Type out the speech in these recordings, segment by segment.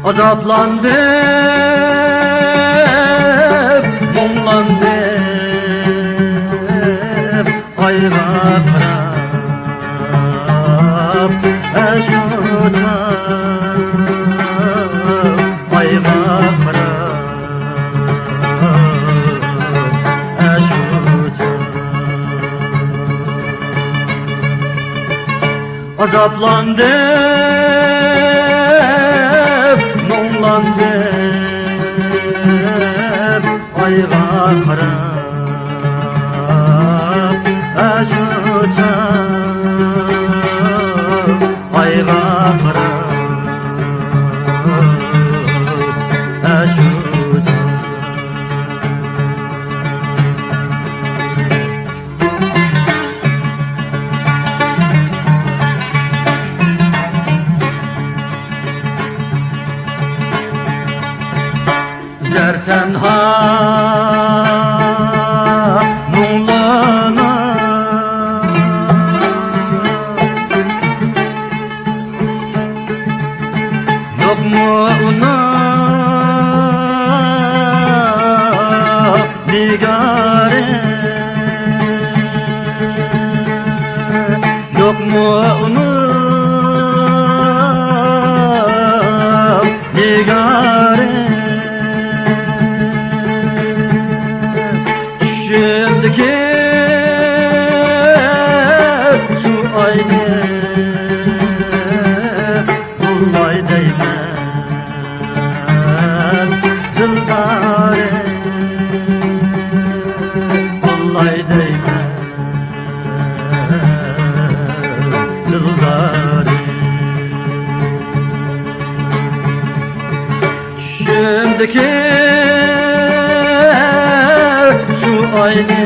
azaplandım, mumlandım, ayva qarab eşutam, ayva qarab eşutam. Azaplandım, mumlandım, ayva qarab eşutam, ayva qarab eşutam. Zer tenha nurlana, yok mu ona nigare, yok mu ona nigare. Şimdiki şu aynı bullay değmen zıldare, bullay değmen zıldare. Şimdiki şu aynı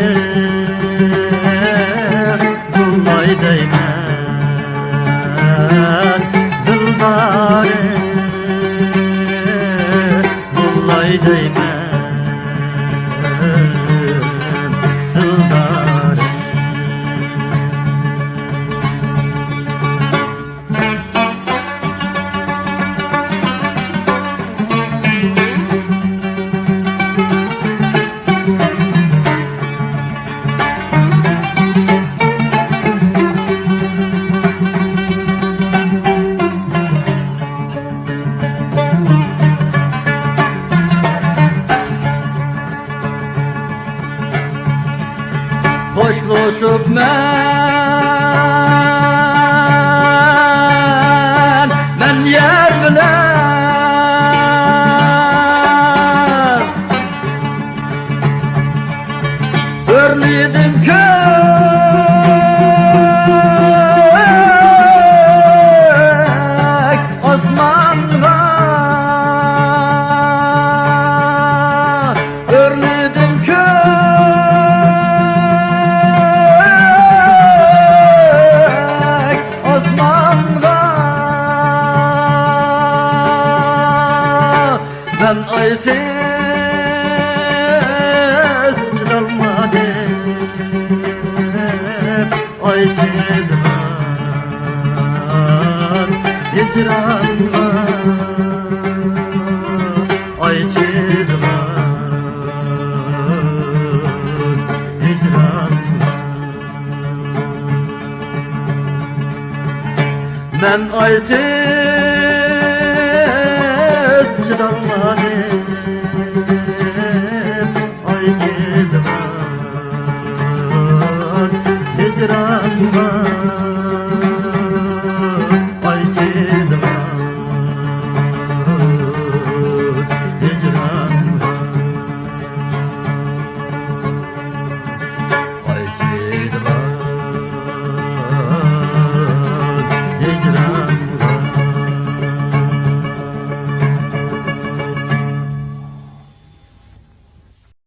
bullay değmen zıldare, bullay değmen zıldare. Hoşlaşıp men yer bilen örlüydüm kök osmanda, örlüydüm ben aysiz çıdalmadım, aysizman hicranman, aysizman hicranman. Ben aysiz çıdalmadım,